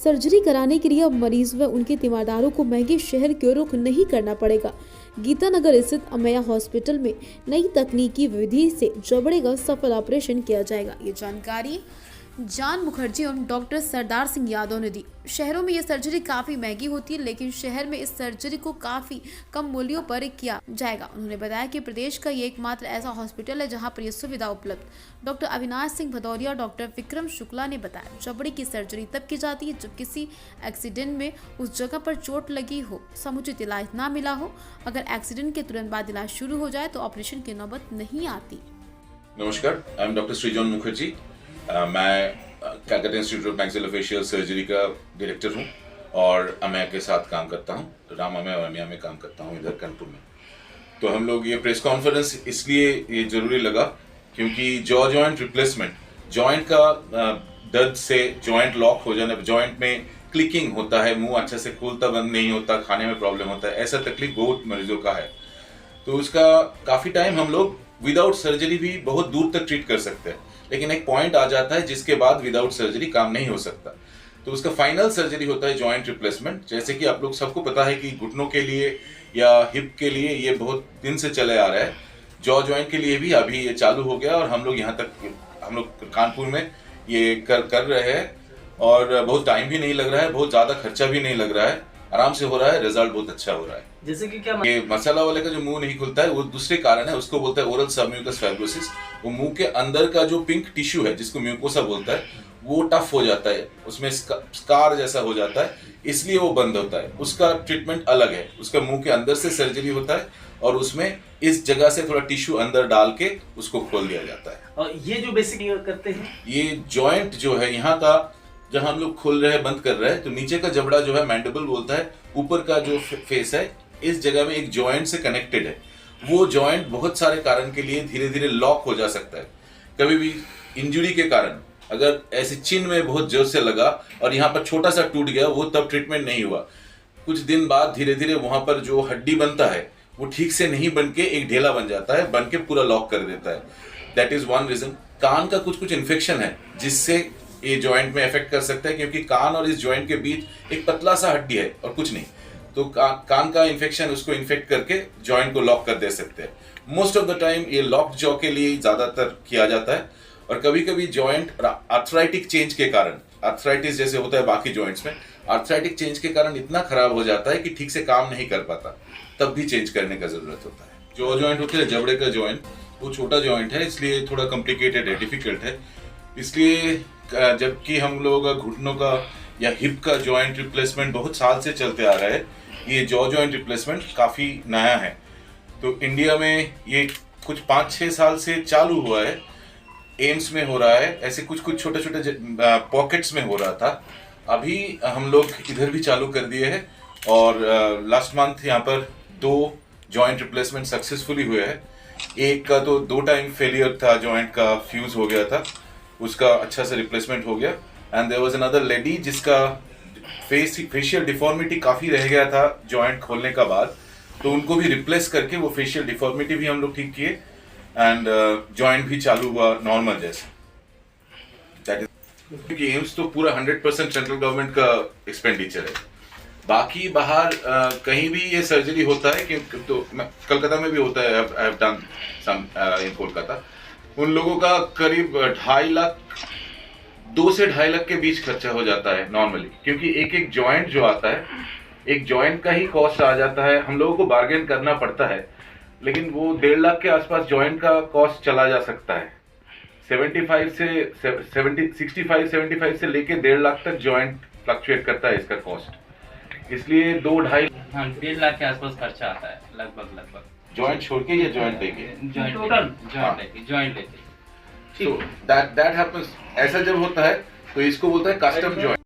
Surgery कराने के लिए अब मरीज व उनके तीमारदारों को महंगे शहर की ओर रुख नहीं करना पड़ेगा। गीतानगर स्थित अमेया हॉस्पिटल में नई तकनीकी विधि से जबड़े का सफल ऑपरेशन किया जाएगा। ये जानकारी जान मुखर्जी और डॉक्टर सरदार सिंह यादव ने दी। शहरों में ये सर्जरी काफ़ी महंगी होती है, लेकिन शहर में इस सर्जरी को काफ़ी कम मूल्यों पर किया जाएगा। उन्होंने बताया कि प्रदेश का ये एकमात्र ऐसा हॉस्पिटल है जहां पर यह सुविधा उपलब्ध। डॉक्टर अविनाश सिंह भदौरिया और डॉक्टर विक्रम शुक्ला ने बताया, जबड़े की सर्जरी तब की जाती है जब किसी एक्सीडेंट में उस जगह पर चोट लगी हो, समुचित इलाज ना मिला हो। अगर एक्सीडेंट के तुरंत बाद इलाज शुरू हो जाए तो ऑपरेशन की नौबत नहीं आती। नमस्कार, आई एम डॉक्टर श्रीजॉन मुखर्जी। मैं Calcutta institute of maxillofacial surgery का डायरेक्टर हूँ और अमेया के साथ काम करता हूँ। राम अमेया और अमेया में काम करता हूँ इधर कानपुर में। तो हम लोग ये प्रेस कॉन्फ्रेंस इसलिए ये जरूरी लगा क्योंकि जॉ जॉइंट रिप्लेसमेंट, जॉइंट का दर्द से जॉइंट लॉक हो जाने, जॉइंट में क्लिकिंग होता है, मुंह अच्छे से खुलता बंद नहीं होता, खाने में प्रॉब्लम होता है, ऐसा तकलीफ बहुत मरीजों का है। तो उसका काफ़ी टाइम हम लोग विदाउट सर्जरी भी बहुत दूर तक ट्रीट कर सकते हैं, लेकिन एक पॉइंट आ जाता है जिसके बाद विदाउट सर्जरी काम नहीं हो सकता। तो उसका फाइनल सर्जरी होता है जॉइंट रिप्लेसमेंट। जैसे कि आप लोग सबको पता है कि घुटनों के लिए या हिप के लिए ये बहुत दिन से चले आ रहा है, जॉ जॉइंट के लिए भी अभी ये चालू हो गया और हम लोग यहाँ तक, हम लोग कानपुर में ये कर रहे हैं और बहुत टाइम भी नहीं लग रहा है, बहुत ज़्यादा खर्चा भी नहीं लग रहा है, आराम से हो रहा है, रिजल्ट बहुत अच्छा हो रहा है। जैसे कि क्या ये मसाला वाले का जो मुंह नहीं खुलता है वो दूसरे कारण है, उसको बोलता है ओरल सबम्यूकस फाइब्रोसिस। वो मुंह के अंदर का जो पिंक टिश्यू है जिसको म्यूकोसा बोलता है वो टफ हो जाता है, उसमें स्कार जैसा हो जाता है, इसलिए वो बंद होता है। उसका ट्रीटमेंट अलग है, उसका मुंह के अंदर से सर्जरी होता है और उसमें इस जगह से थोड़ा टिश्यू अंदर डाल के उसको खोल दिया जाता है। और ये जो बेसिक करते हैं, ये जॉइंट जो है यहाँ का, जहाँ हम लोग खोल रहे हैं, बंद कर रहे हैं, तो नीचे का जबड़ा जो है मैंडिबल बोलता है, ऊपर का जो फेस है इस जगह में एक जॉइंट से कनेक्टेड है। वो जॉइंट बहुत सारे कारण के लिए धीरे धीरे लॉक हो जा सकता है। कभी भी इंजरी के कारण अगर ऐसे चिन्ह में बहुत जोर से लगा और यहाँ पर छोटा सा टूट गया, वो तब ट्रीटमेंट नहीं हुआ। कुछ दिन बाद धीरे धीरे वहाँ पर जो हड्डी बनता है वो ठीक से नहीं बन के एक ढेला बन जाता है, बन के पूरा लॉक कर देता है। That is one reason. कान का कुछ इन्फेक्शन है जिससे ये जॉइंट में इफेक्ट कर सकता है, क्योंकि कान और इस जॉइंट के बीच एक पतला सा हड्डी है और कुछ नहीं। तो कान का इन्फेक्शन उसको इन्फेक्ट करके जॉइंट को लॉक कर दे सकते हैं। मोस्ट ऑफ द टाइम ये लॉक जॉ के लिए ज्यादातर किया जाता है। और कभी कभी जॉइंट आर्थराइटिक चेंज के कारण, आर्थराइटिस जैसे होता है बाकी जॉइंट्स में, आर्थराइटिक चेंज के कारण इतना खराब हो जाता है कि ठीक से काम नहीं कर पाता, तब भी चेंज करने का जरूरत होता है। जॉ जॉइंट होते हैं, जबड़े का जॉइंट, वो छोटा जॉइंट है, इसलिए थोड़ा कॉम्प्लिकेटेड है, डिफिकल्ट है। इसलिए जबकि हम लोगों का घुटनों का या हिप का जॉइंट रिप्लेसमेंट बहुत साल से चलते आ रहा है, ये जॉ जॉइंट रिप्लेसमेंट काफ़ी नया है। तो इंडिया में ये कुछ 5-6 साल से चालू हुआ है, एम्स में हो रहा है, ऐसे कुछ छोटे छोटे पॉकेट्स में हो रहा था। अभी हम लोग इधर भी चालू कर दिए हैं और लास्ट मंथ यहाँ पर 2 जॉइंट रिप्लेसमेंट सक्सेसफुली हुए हैं। एक का तो 2 टाइम फेलियर था, जॉइंट का फ्यूज हो गया था, उसका अच्छा से रिप्लेसमेंट हो गया। And there was another lady जिसका फेशियल डिफॉर्मिटी काफ़ी रह गया था जॉइंट खोलने का बाद, तो उनको भी रिप्लेस करके वो फेशियल डिफॉर्मिटी भी हम लोग ठीक किए एंड जॉइंट भी चालू हुआ नॉर्मल जैसे। दैट इज क्योंकि एम्स तो पूरा 100% सेंट्रल गवर्नमेंट का एक्सपेंडिचर है। बाकी बाहर कहीं भी ये सर्जरी होता है, क्योंकि तो कलकत्ता में भी होता है, आई हैव डन सम इन कोलकाता। उन लोगों का करीब 2.5 लाख, 2 से 2.5 लाख के बीच खर्चा हो जाता है नॉर्मली, क्योंकि एक जॉइंट जो आता है, एक जॉइंट का ही कॉस्ट आ जाता है। हम लोगों को बार्गेन करना पड़ता है, लेकिन वो 1.5 लाख के आसपास जॉइंट का कॉस्ट चला जा सकता है। 65 से लेके 1.5 लाख तक जॉइंट फ्लक्चुएट करता है इसका कॉस्ट। इसलिए 1.5 लाख के आसपास खर्चा आता है लगभग। जॉइंट छोड़ के या जॉइंट लेके? जॉइंट लेके। So that happens। ऐसा जब होता है तो इसको बोलता है कस्टम जॉइंट।